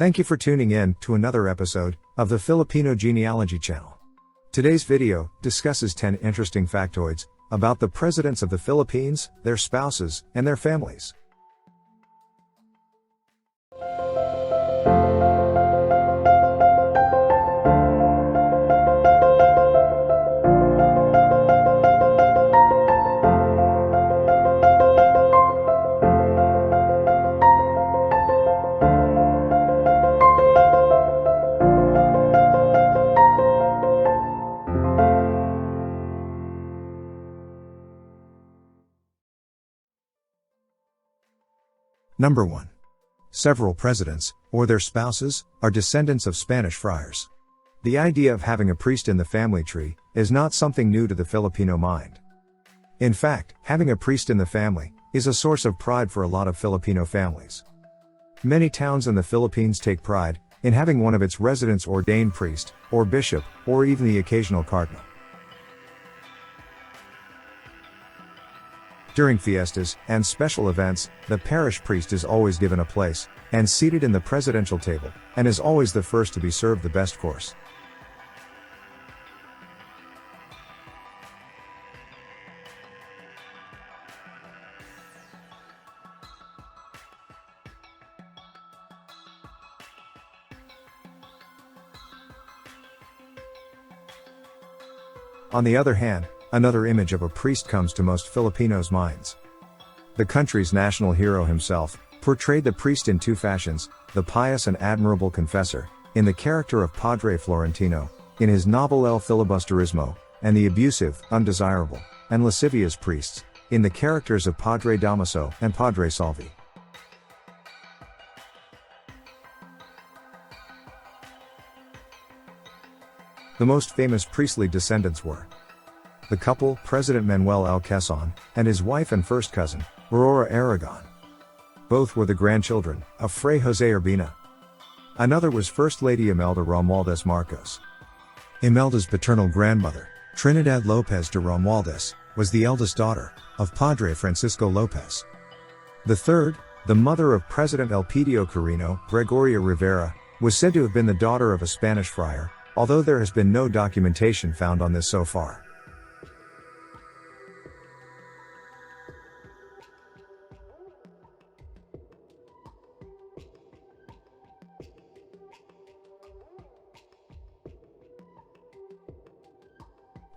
Thank you for tuning in to another episode of the Filipino Genealogy channel. Today's video discusses 10 interesting factoids about the presidents of the Philippines, their spouses, and their families. Number 1. Several presidents, or their spouses, are descendants of Spanish friars. The idea of having a priest in the family tree is not something new to the Filipino mind. In fact, having a priest in the family is a source of pride for a lot of Filipino families. Many towns in the Philippines take pride in having one of its residents ordained priest, or bishop, or even the occasional cardinal. During fiestas and special events, the parish priest is always given a place and seated in the presidential table, and is always the first to be served the best course. On the other hand, another image of a priest comes to most Filipinos' minds. The country's national hero himself portrayed the priest in two fashions: the pious and admirable confessor, in the character of Padre Florentino, in his novel El Filibusterismo, and the abusive, undesirable, and lascivious priests, in the characters of Padre Damaso and Padre Salvi. The most famous priestly descendants were the couple, President Manuel L. Quezon, and his wife and first cousin, Aurora Aragon. Both were the grandchildren of Fray Jose Urbina. Another was First Lady Imelda Romualdez Marcos. Imelda's paternal grandmother, Trinidad Lopez de Romualdez, was the eldest daughter of Padre Francisco Lopez. The third, the mother of President Elpidio Quirino, Gregoria Rivera, was said to have been the daughter of a Spanish friar, although there has been no documentation found on this so far.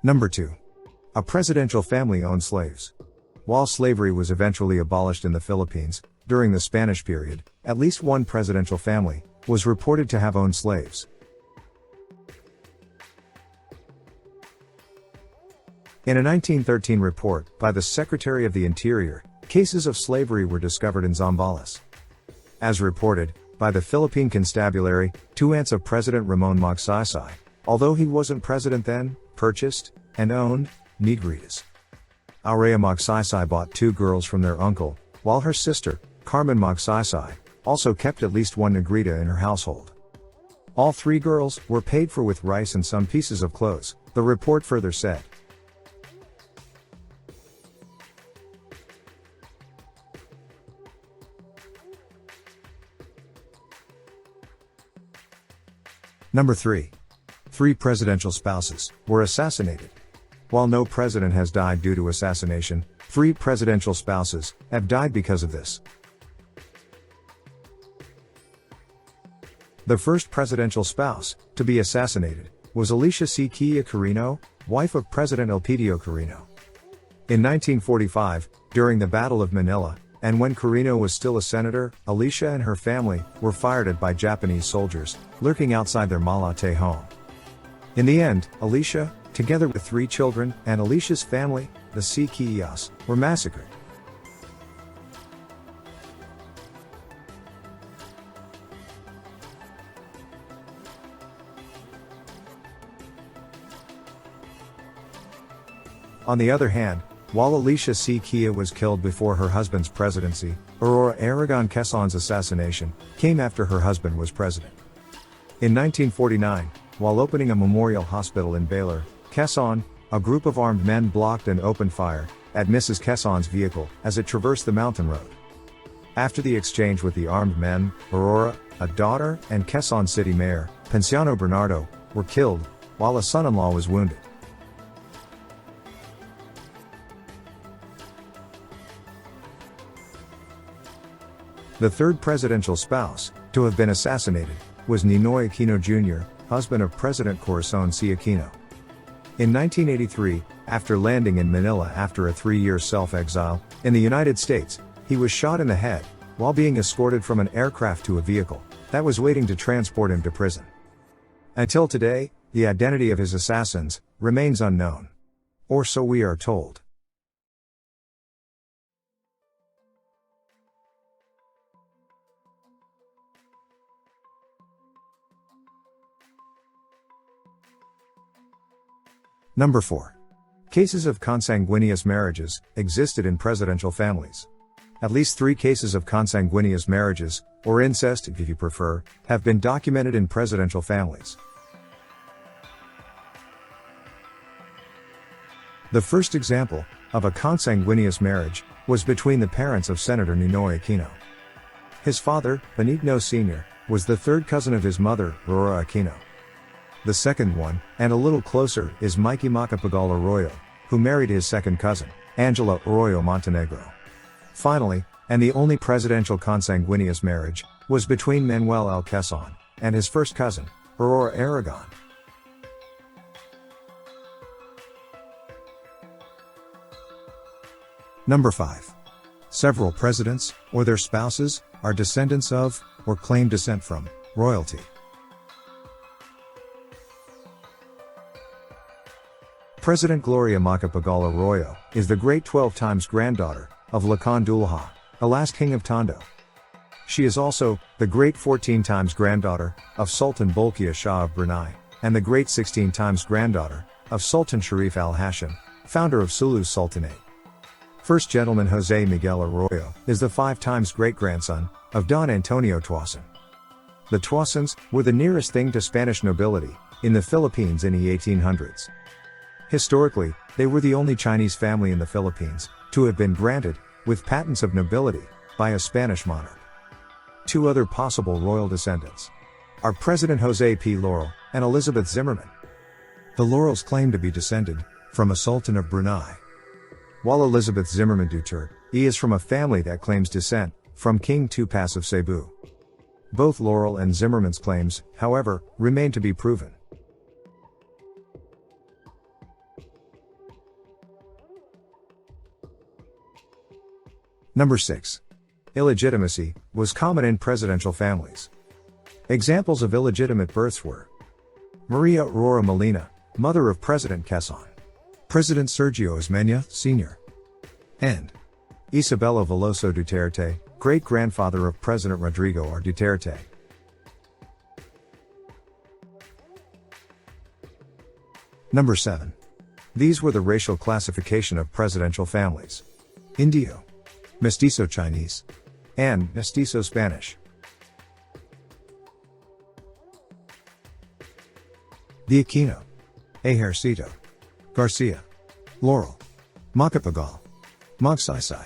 Number 2. A presidential family owned slaves. While slavery was eventually abolished in the Philippines, during the Spanish period, at least one presidential family was reported to have owned slaves. In a 1913 report by the Secretary of the Interior, cases of slavery were discovered in Zambales. As reported by the Philippine Constabulary, two aunts of President Ramon Magsaysay, although he wasn't president then, purchased and owned negritas. Aurea Magsaysay bought two girls from their uncle, while her sister, Carmen Magsaysay, also kept at least one negrita in her household. All three girls were paid for with rice and some pieces of clothes, the report further said. Number 3. 3 presidential spouses were assassinated. While no president has died due to assassination, 3 presidential spouses have died because of this. The first presidential spouse to be assassinated was Alicia C. Quia Quirino, wife of President Elpidio Quirino. In 1945, during the Battle of Manila, and when Quirino was still a senator, Alicia and her family were fired at by Japanese soldiers lurking outside their Malate home. In the end, Alicia, together with 3 children, and Alicia's family, the C. Quias, were massacred. On the other hand, while Alicia C. Quia was killed before her husband's presidency, Aurora Aragon Quezon's assassination came after her husband was president. In 1949, while opening a memorial hospital in Baler, Quezon, a group of armed men blocked and opened fire at Mrs. Quezon's vehicle as it traversed the mountain road. After the exchange with the armed men, Aurora, a daughter, and Quezon City Mayor, Ponciano Bernardo, were killed, while a son-in-law was wounded. The third presidential spouse to have been assassinated was Ninoy Aquino Jr., husband of President Corazon C. Aquino. In 1983, after landing in Manila after a 3-year self-exile in the United States, he was shot in the head while being escorted from an aircraft to a vehicle that was waiting to transport him to prison. Until today, the identity of his assassins remains unknown. Or so we are told. Number 4. Cases of consanguineous marriages existed in presidential families. At least 3 cases of consanguineous marriages, or incest if you prefer, have been documented in presidential families. The first example of a consanguineous marriage was between the parents of Senator Ninoy Aquino. His father, Benigno Sr., was the third cousin of his mother, Aurora Aquino. The second one, and a little closer, is Mikey Macapagal Arroyo, who married his second cousin, Angela Arroyo Montenegro. Finally, and the only presidential consanguineous marriage, was between Manuel L. Quezon and his first cousin, Aurora Aragon. Number 5. Several presidents, or their spouses, are descendants of, or claim descent from, royalty. President Gloria Macapagal Arroyo is the great 12 times granddaughter of Lakan Dulha, the last king of Tondo. She is also the great 14 times granddaughter of Sultan Bolkiah Shah of Brunei, and the great 16 times granddaughter of Sultan Sharif al-Hashim, founder of Sulu's Sultanate. First Gentleman Jose Miguel Arroyo is the 5 times great-grandson of Don Antonio Tuason. The Tuasons were the nearest thing to Spanish nobility in the Philippines in the 1800s. Historically, they were the only Chinese family in the Philippines to have been granted with patents of nobility by a Spanish monarch. 2 other possible royal descendants are President Jose P. Laurel and Elizabeth Zimmerman. The Laurels claim to be descended from a Sultan of Brunei, while Elizabeth Zimmerman Duterte is from a family that claims descent from King Tupas of Cebu. Both Laurel and Zimmerman's claims, however, remain to be proven. Number 6. Illegitimacy was common in presidential families. Examples of illegitimate births were Maria Aurora Molina, mother of President Quezon, President Sergio Osmeña, Sr., and Isabella Veloso Duterte, great-grandfather of President Rodrigo R. Duterte. Number 7. These were the racial classification of presidential families: Indio, Mestizo Chinese, and Mestizo Spanish. The Aquino, Ejercito, Garcia, Laurel, Macapagal, Magsaysay,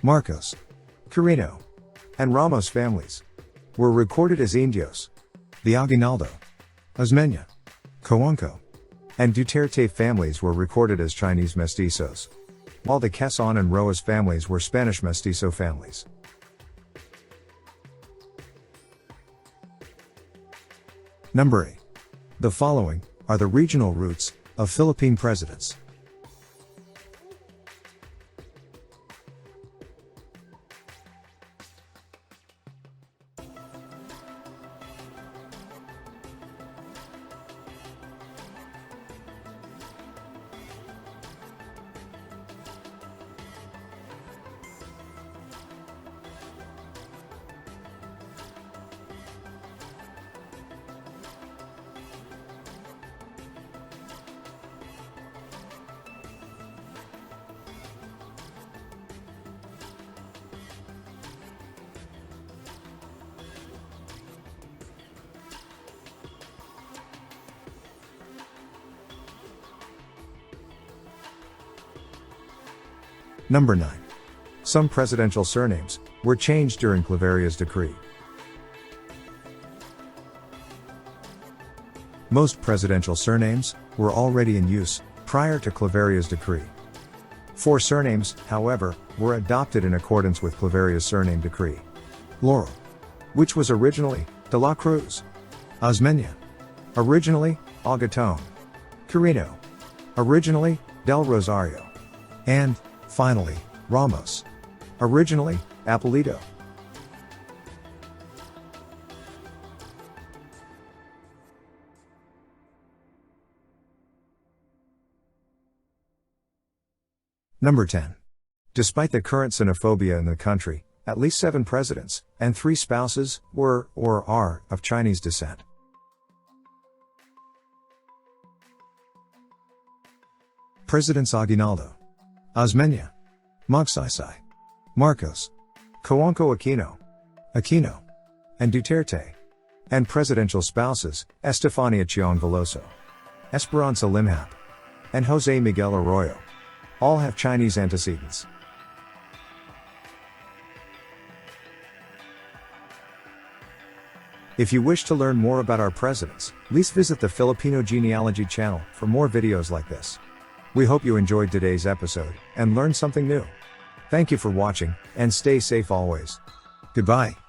Marcos, Carino, and Ramos families were recorded as Indios. The Aguinaldo, Osmeña, Coonco, and Duterte families were recorded as Chinese mestizos, while the Quezon and Roas families were Spanish mestizo families. Number 8. The following are the regional roots of Philippine presidents. Number 9. Some presidential surnames were changed during Claveria's decree. Most presidential surnames were already in use prior to Claveria's decree. 4 surnames, however, were adopted in accordance with Claveria's surname decree. Laurel, which was originally de la Cruz. Osmeña, originally Agatón. Quirino, originally del Rosario. And, finally, Ramos, originally Apellido. Number 10. Despite the current xenophobia in the country, at least 7 presidents and 3 spouses were or are of Chinese descent. Presidents Aguinaldo, Osmeña, Magsaysay, Marcos, Cojuangco Aquino, and Duterte. And presidential spouses, Estefania Chiong Veloso, Esperanza Limhap, and Jose Miguel Arroyo, all have Chinese antecedents. If you wish to learn more about our presidents, please visit the Filipino Genealogy channel for more videos like this. We hope you enjoyed today's episode and learned something new. Thank you for watching, and stay safe always. Goodbye.